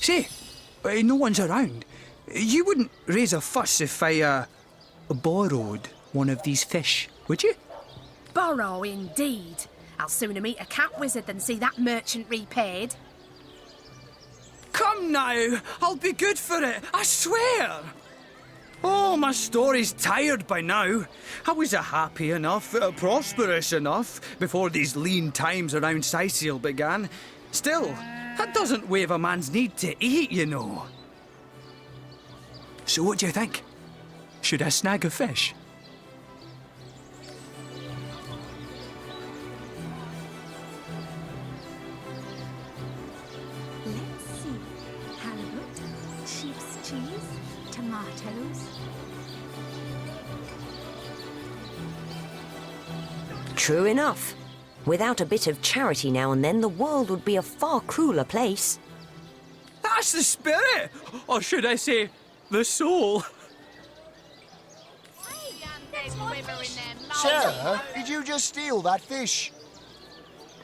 Say, no one's around. You wouldn't raise a fuss if I, borrowed one of these fish, would you? Borrow, indeed. I'll sooner meet a cat wizard than see that merchant repaid. Come now, I'll be good for it, I swear. Oh, my story's tired by now. I was happy enough, prosperous enough, before these lean times around Sicil began. Still, that doesn't waive a man's need to eat, you know. So what do you think? Should I snag a fish? Let's see. Halibut, sheep's cheese, tomatoes. True enough. Without a bit of charity now and then, the world would be a far crueler place. That's the spirit! Or should I say, the soul? Sarah, did you just steal that fish?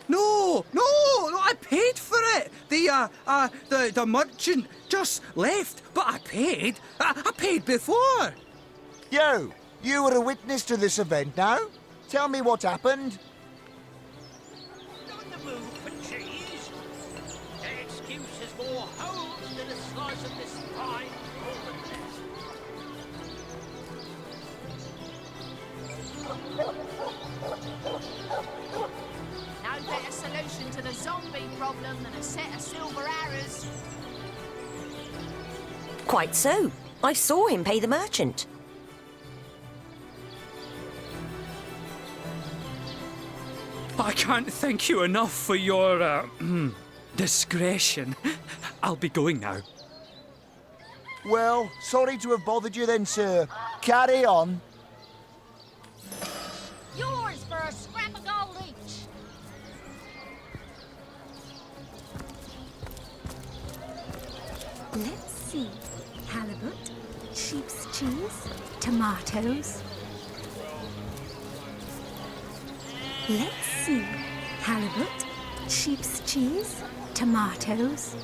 No, I paid for it. The merchant just left, but I paid. I paid before. You were a witness to this event now? Tell me what happened. On the move for cheese. Their excuse is more holes than a slice of this fine golden nest. No better solution to the zombie problem than a set of silver arrows. Quite so. I saw him pay the merchant. I can't thank you enough for your, discretion. I'll be going now. Well, sorry to have bothered you then, sir. Carry on. Yours for a scrap of gold each. Let's see. Halibut, sheep's cheese, tomatoes. Let's see. Halibut, sheep's cheese, tomatoes.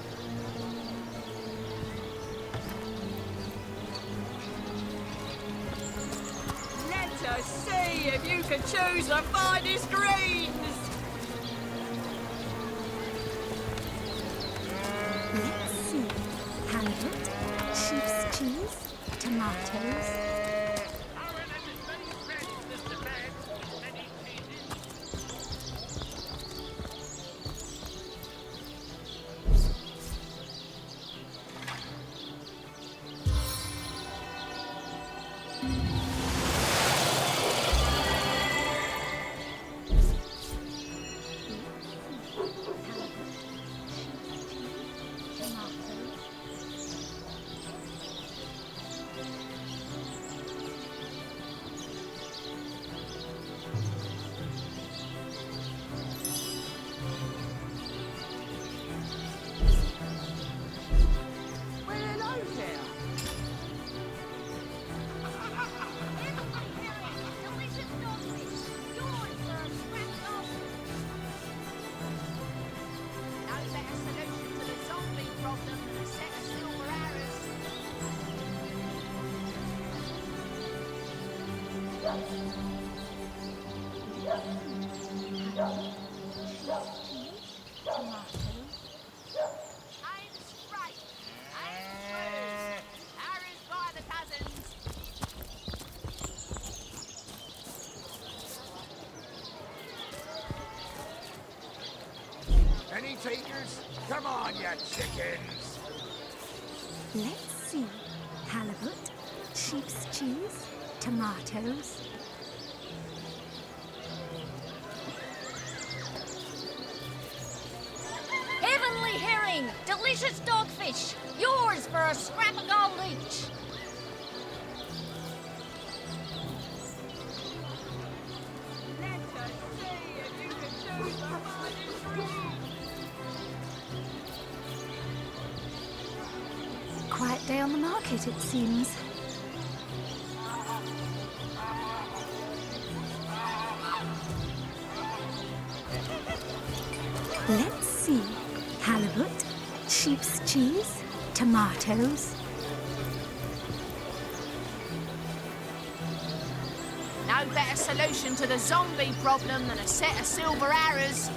Let us see if you can choose the finest greens. Let's see. Halibut, sheep's cheese, tomatoes. Any takers? Come on, you chickens! Let's see. Halibut, sheep's cheese, tomatoes. Heavenly herring, delicious dogfish, yours for a scrap of gold each. Let us see if you can choose the finest greens. Quiet day on the market, it seems. Let's see. Halibut, sheep's cheese, tomatoes. No better solution to the zombie problem than a set of silver arrows.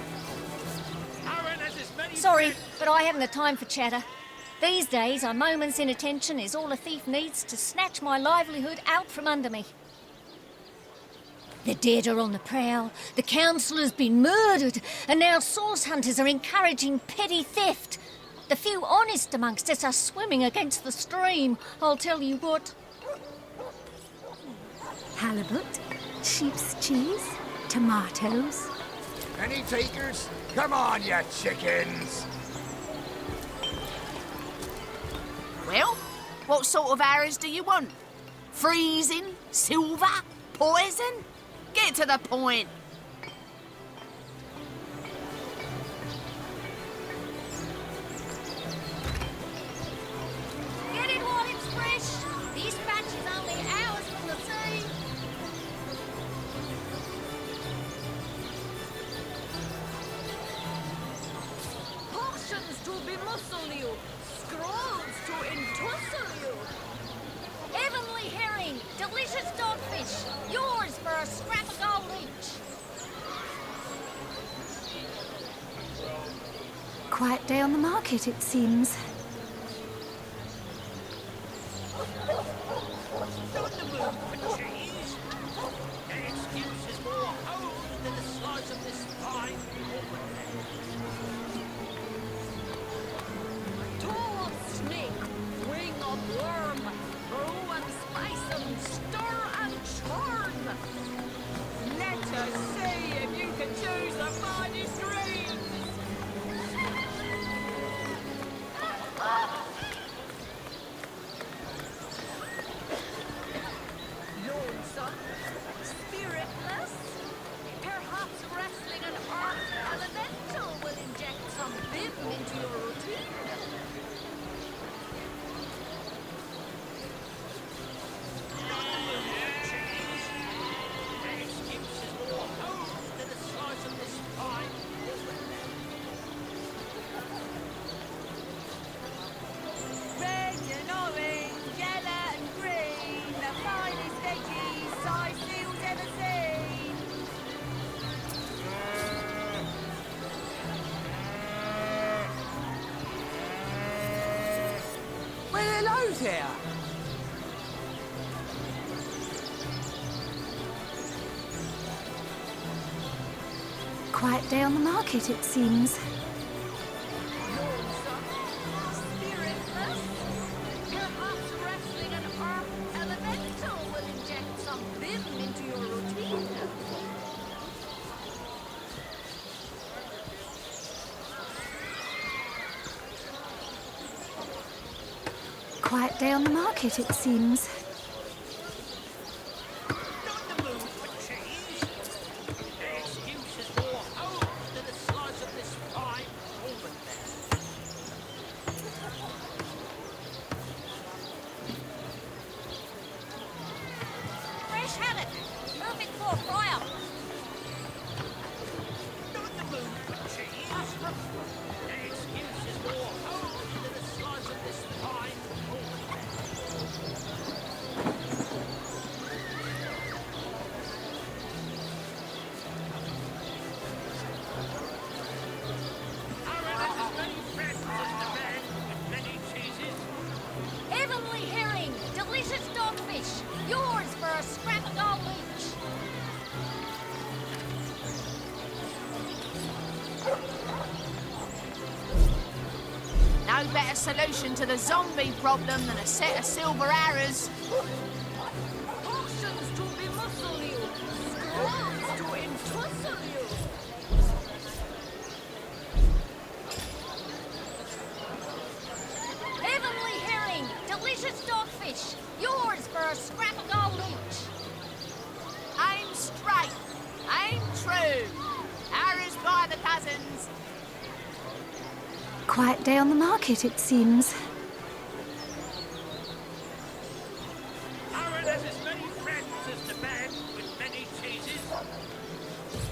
Aaron has as many Sorry, but I haven't the time for chatter. These days, a moment's inattention is all a thief needs to snatch my livelihood out from under me. The dead are on the prowl, the council has been murdered, and now source hunters are encouraging petty theft. The few honest amongst us are swimming against the stream, I'll tell you what. Halibut, sheep's cheese, tomatoes. Any takers? Come on, you chickens! Well, what sort of arrows do you want? Freezing? Silver? Poison? Get to the point. Get it while it's fresh. This batch is only hours from the sea. Potions to bemuscle you, scrolls to entussle you. Heavenly herring, delicious dogfish, yours for a scrap of gold each. Quiet day on the market, it seems. on the move for cheese. An excuse is more hold than the slice of this fine woman. Toe of snake, wing of worm, brew and spice and stir and churn. Let us see if you can choose the finest greens. Lonesome, spiritless, perhaps wrestling an earth elemental will inject some vim into your routine. An excuse is more hold than the slice of this fine woman. Red and orange, yellow and green, the finest veggies size seals ever seen. Well, hello there. Quiet day on the market, it seems. Spiritless, perhaps wrestling an earth elemental will inject some vim into your routine. Quiet day on the market, it seems. Not the mood for cheese. An excuse is more hold than the slice of this fine woman. Fresh haddock, perfect for a fry-up. Not the mood for cheese. An excuse is more hold than the slice of this fine woman. Aaron has as many friends as the man with many cheeses. Heavenly herring, delicious dogfish, yours for a scrap of gold each. No better solution to the zombie problem than a set of silver arrows. Potions to bemuscle you, scrolls to entussle you. Heavenly herring, delicious dogfish, yours for a scrap of gold each. Aim straight, aim true. Arrows by the dozens. Quiet day on the market, it seems. Aaron has as many friends as the man with many cheeses.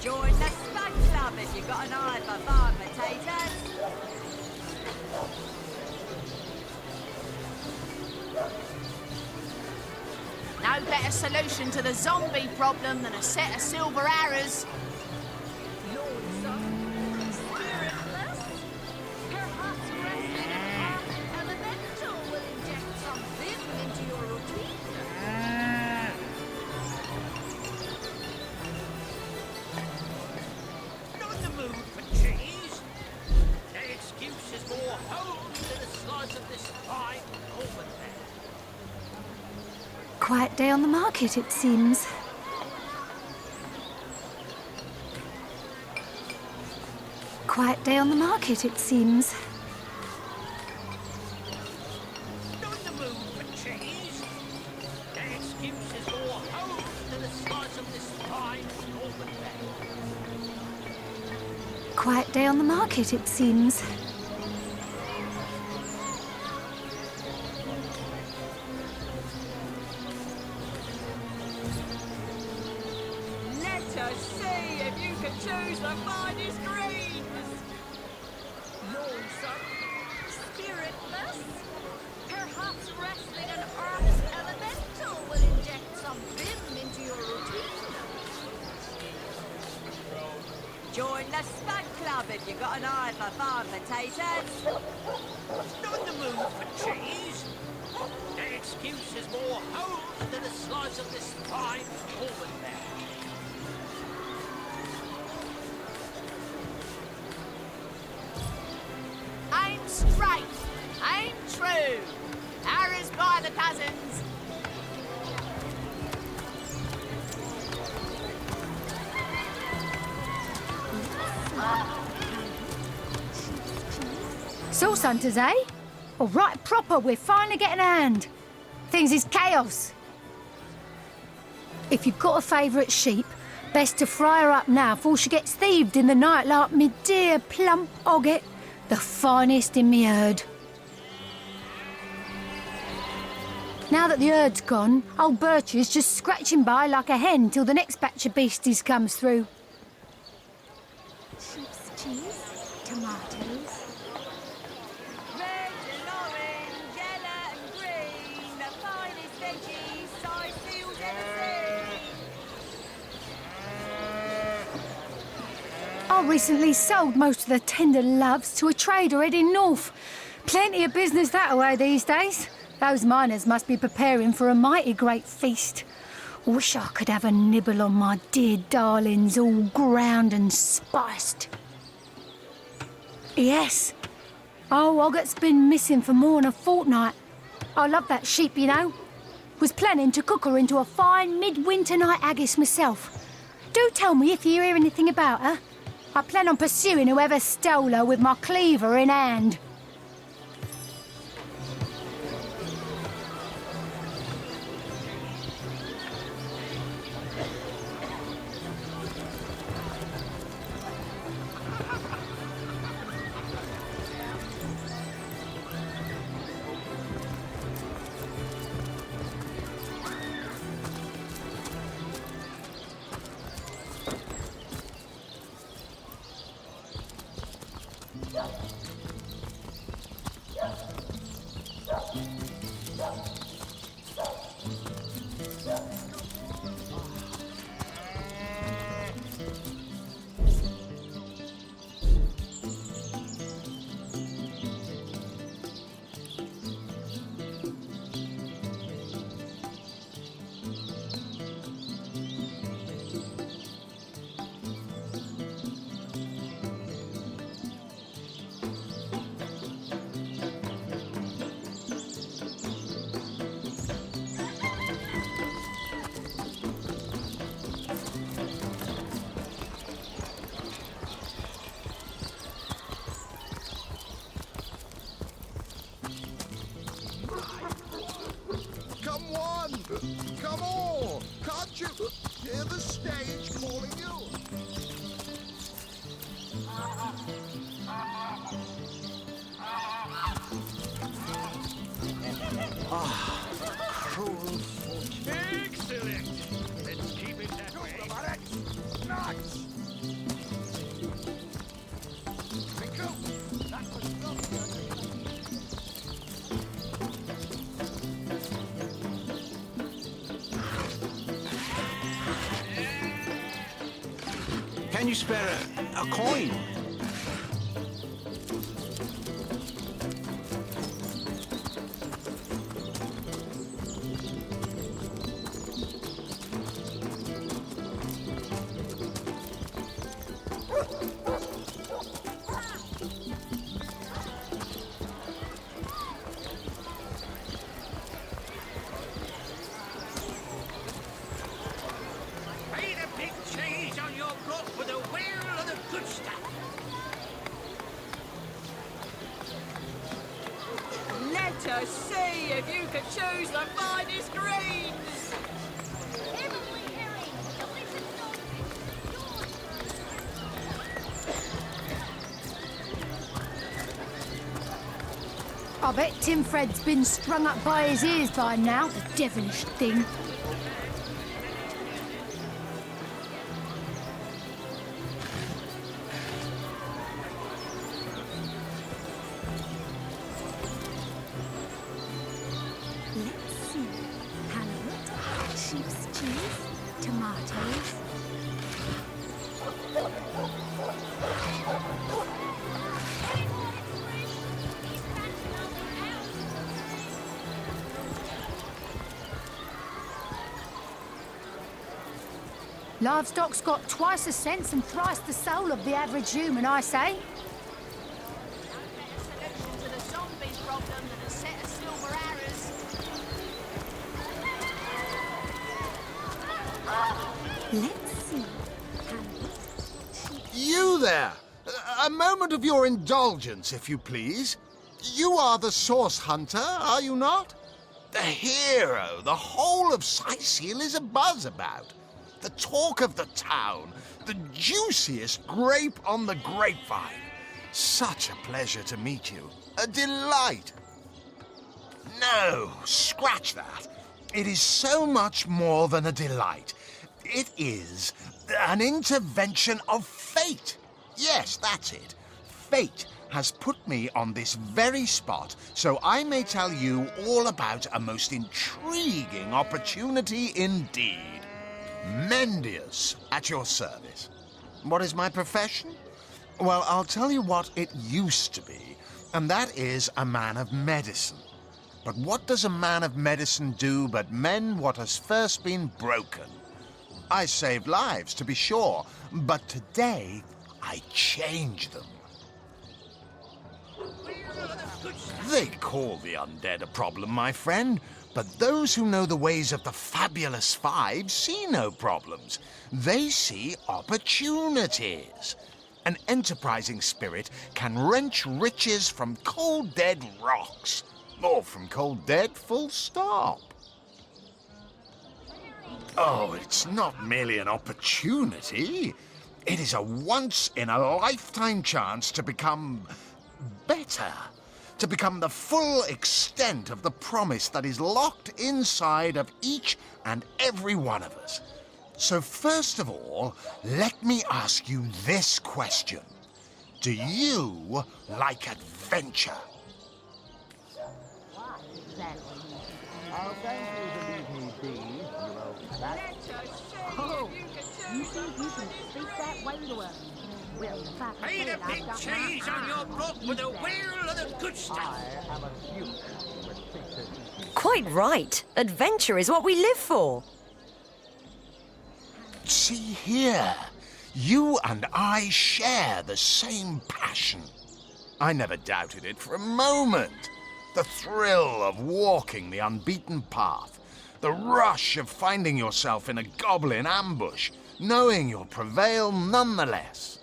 Join the Spud Club if you've got an eye for farm potatoes. No better solution to the zombie problem than a set of silver arrows. Perhaps resting an arctic elemental will inject some vim into your routine. Not in the mood for cheese. The excuse is more home than a slice of this fine almond there. Quiet day on the market, it seems. Quiet day on the market, it seems. Not in the mood for cheese. The excuse is more home than a slice of this fine almond there. Quiet day on the market, it seems. Let us see if you can choose the finest greens. Lonesome, spiritless. Perhaps wrestling an earth elemental will inject some vim into your routine. Join the Spud Club if you've got an eye for farm potatoes. Not in the mood for cheese. The excuse is more home than a slice of this fine almond there. Aim straight, aim true. Arrows by the dozens. Sauce hunters, eh? All right, proper, we're finally getting a hand. Things is chaos. If you've got a favourite sheep, best to fry her up now before she gets thieved in the night like me dear plump Ogget, the finest in me herd. Now that the herd's gone, old Birch is just scratching by like a hen till the next batch of beasties comes through. Sheep's cheese, tomatoes. Red and orange, yellow and green, the finest veggies Sidefield ever seen. I recently sold most of the tender loves to a trader heading north. Plenty of business that way these days. Those miners must be preparing for a mighty great feast. Wish I could have a nibble on my dear darlings, all ground and spiced. Yes. Oh, Ogget's been missing for more than a fortnight. I love that sheep, you know. Was planning to cook her into a fine midwinter night haggis myself. Do tell me if you hear anything about her. I plan on pursuing whoever stole her with my cleaver in hand. Come one! Come all! Can't you hear the stage calling you? Cruel fortune. Excellent. Let's keep it that way. Nuts! Rico, that was lovely. Can you spare a coin? Pay the big cheese on your block with a wheel of the good stuff. Let us see if you can choose the finest greens. I bet Tim Fred's been strung up by his ears by now, the devilish thing. Let's see. Halibut, sheep's cheese, tomatoes. Livestock's got twice the sense and thrice the soul of the average human, I say. Solution to the zombie problem than a set of silver arrows. Let's see. You there! A moment of your indulgence, if you please. You are the source hunter, are you not? The hero the whole of Syceal is abuzz about. The talk of the town, the juiciest grape on the grapevine. Such a pleasure to meet you. A delight. No, scratch that. It is so much more than a delight. It is an intervention of fate. Yes, that's it. Fate has put me on this very spot so I may tell you all about a most intriguing opportunity indeed. Mendius, at your service. What is my profession? Well, I'll tell you what it used to be, and that is a man of medicine. But what does a man of medicine do but mend what has first been broken? I saved lives, to be sure, but today I change them. They call the undead a problem, my friend, but those who know the ways of the fabulous five see no problems. They see opportunities. An enterprising spirit can wrench riches from cold dead rocks, or from cold dead full stop. Oh, it's not merely an opportunity. It is a once-in-a-lifetime chance to become better. To become the full extent of the promise that is locked inside of each and every one of us. So first of all, let me ask you this question. Do you like adventure? Oh, thank you to leave me be, you old cat. Oh, you think you can speak that way to her? Well, if I could Pay say the it, I've big got cheese my on your eye block with a wheel of the good stuff. I am a duke with pictures. Quite right. Adventure is what we live for. See here, you and I share the same passion. I never doubted it for a moment. The thrill of walking the unbeaten path, the rush of finding yourself in a goblin ambush, knowing you'll prevail nonetheless.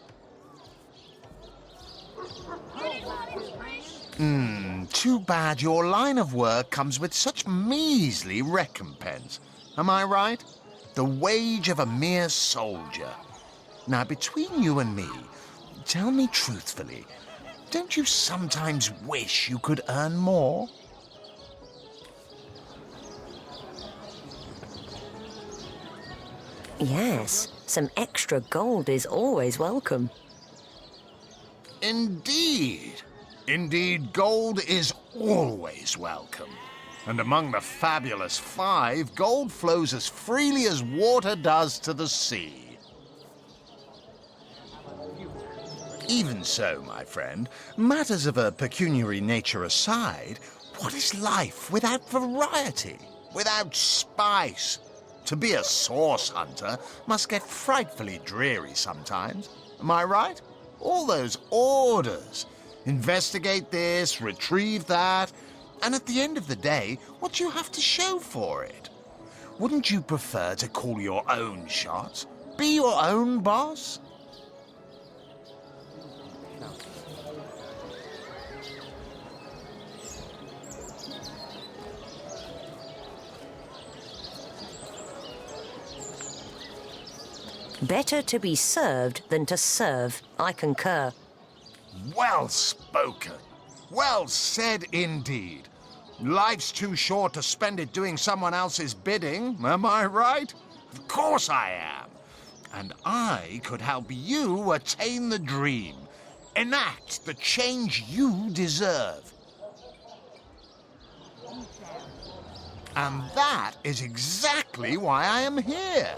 Too bad your line of work comes with such measly recompense. Am I right? The wage of a mere soldier. Now, between you and me, tell me truthfully, don't you sometimes wish you could earn more? Yes, some extra gold is always welcome. Indeed. Indeed, gold is always welcome. And among the fabulous five, gold flows as freely as water does to the sea. Even so, my friend, matters of a pecuniary nature aside, what is life without variety, without spice? To be a source hunter must get frightfully dreary sometimes. Am I right? All those orders. Investigate this, retrieve that, and at the end of the day, what do you have to show for it? Wouldn't you prefer to call your own shots? Be your own boss? Better to be served than to serve. I concur. Well spoken. Well said indeed. Life's too short to spend it doing someone else's bidding, am I right? Of course I am. And I could help you attain the dream. Enact the change you deserve. And that is exactly why I am here.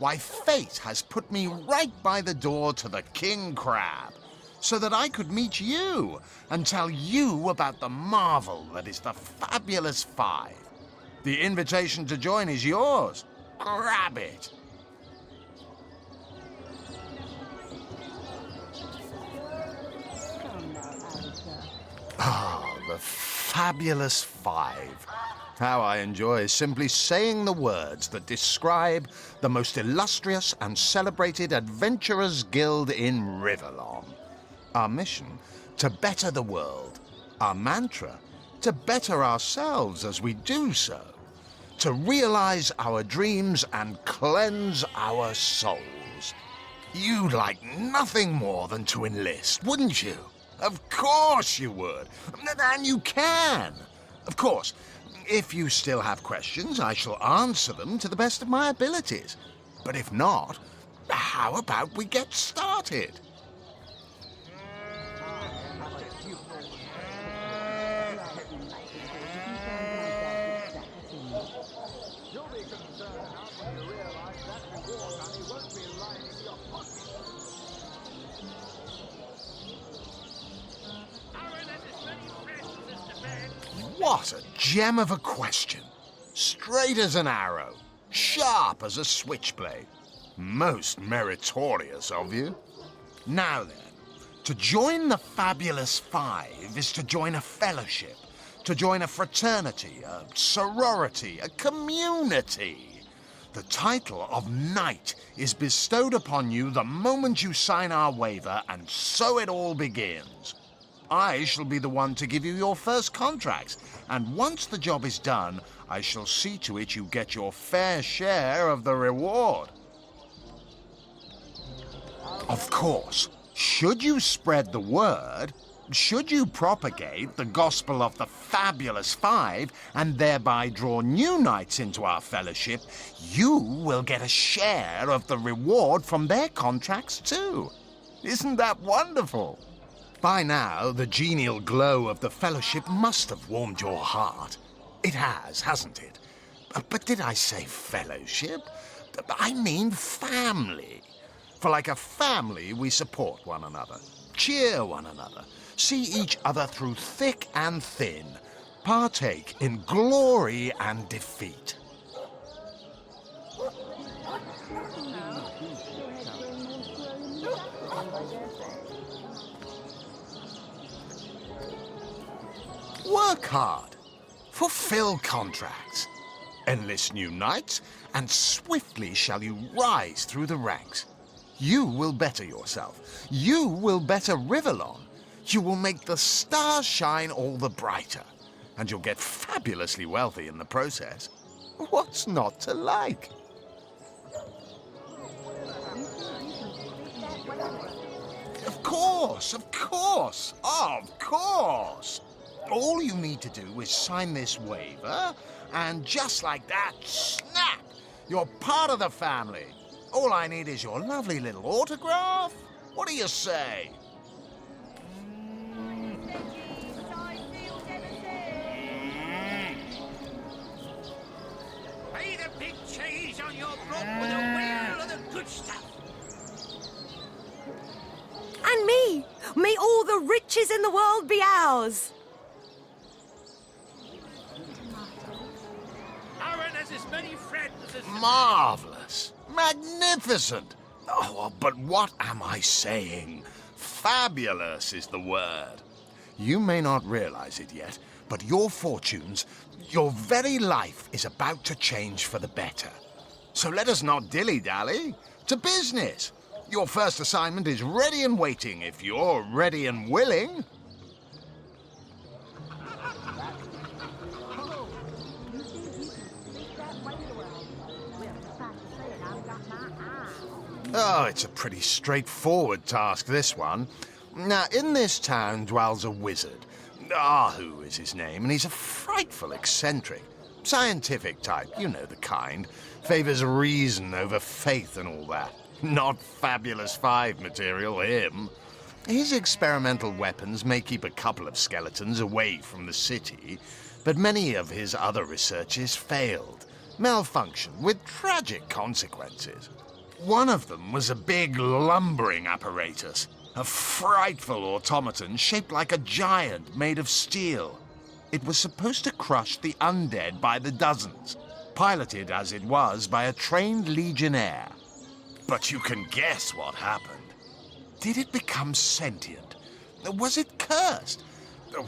Why fate has put me right by the door to the King Crab, so that I could meet you and tell you about the marvel that is the Fabulous Five. The invitation to join is yours. Grab it. Ah, the Fabulous Five. How I enjoy simply saying the words that describe the most illustrious and celebrated adventurers' guild in Riverlong. Our mission, to better the world. Our mantra, to better ourselves as we do so. To realize our dreams and cleanse our souls. You'd like nothing more than to enlist, wouldn't you? Of course you would. And you can. Of course, if you still have questions, I shall answer them to the best of my abilities. But if not, how about we get started? You'll be concerned enough when you realize that reward money won't be lying in your pocket. What a gem of a question. Straight as an arrow, sharp as a switchblade. Most meritorious of you. Now then, to join the Fabulous Five is to join a fellowship, to join a fraternity, a sorority, a community. The title of Knight is bestowed upon you the moment you sign our waiver, and so it all begins. I shall be the one to give you your first contracts, and once the job is done, I shall see to it you get your fair share of the reward. Of course, should you spread the word, should you propagate the gospel of the Fabulous Five and thereby draw new knights into our fellowship, you will get a share of the reward from their contracts too. Isn't that wonderful? By now, the genial glow of the fellowship must have warmed your heart. It has, hasn't it? But did I say fellowship? I mean family. For like a family, we support one another, cheer one another, see each other through thick and thin, partake in glory and defeat. Work hard. Fulfill contracts. Enlist new knights, and swiftly shall you rise through the ranks. You will better yourself. You will better Riverlong. You will make the stars shine all the brighter. And you'll get fabulously wealthy in the process. What's not to like? Of course, of course, of course. All you need to do is sign this waiver, and just like that, snap! You're part of the family. All I need is your lovely little autograph. What do you say? Pay the big cheese on your block with a wheel of the good stuff. And me! May all the riches in the world be ours. Aaron has as many friends as... Marvelous. Magnificent. Oh, but what am I saying? Fabulous is the word. You may not realize it yet, but your fortunes, your very life is about to change for the better. So let us not dilly-dally. To business. Your first assignment is ready and waiting if you're ready and willing. Oh, it's a pretty straightforward task, this one. Now, in this town dwells a wizard. Ahu is his name, and he's a frightful eccentric. Scientific type, you know the kind. Favors reason over faith and all that. Not Fabulous 5 material, him. His experimental weapons may keep a couple of skeletons away from the city, but many of his other researches failed. Malfunctioned with tragic consequences. One of them was a big lumbering apparatus, a frightful automaton shaped like a giant made of steel. It was supposed to crush the undead by the dozens, piloted as it was by a trained legionnaire. But you can guess what happened. Did it become sentient? Was it cursed?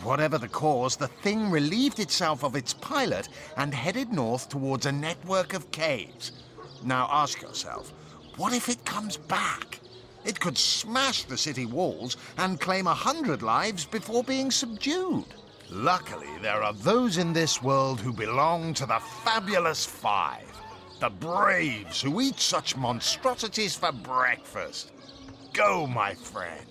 Whatever the cause, the thing relieved itself of its pilot and headed north towards a network of caves. Now ask yourself, what if it comes back? It could smash the city walls and claim 100 lives before being subdued. Luckily, there are those in this world who belong to the Fabulous 5. The braves who eat such monstrosities for breakfast. Go, my friend.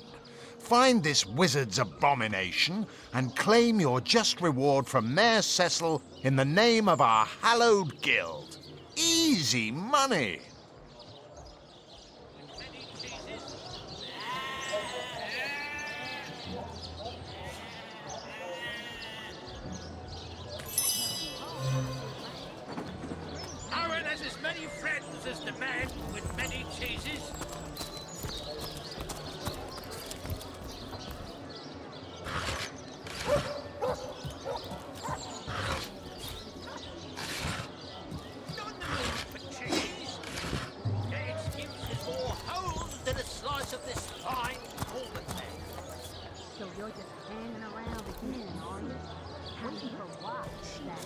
Find this wizard's abomination and claim your just reward from Mayor Cecil in the name of our hallowed guild. Easy money. Aaron has as many friends as the man with many cheeses. Not the mood for cheese. Their excuse is more holes than a slice of this fine Pullman thing. So you're just hanging around again, are you? Waiting for what? That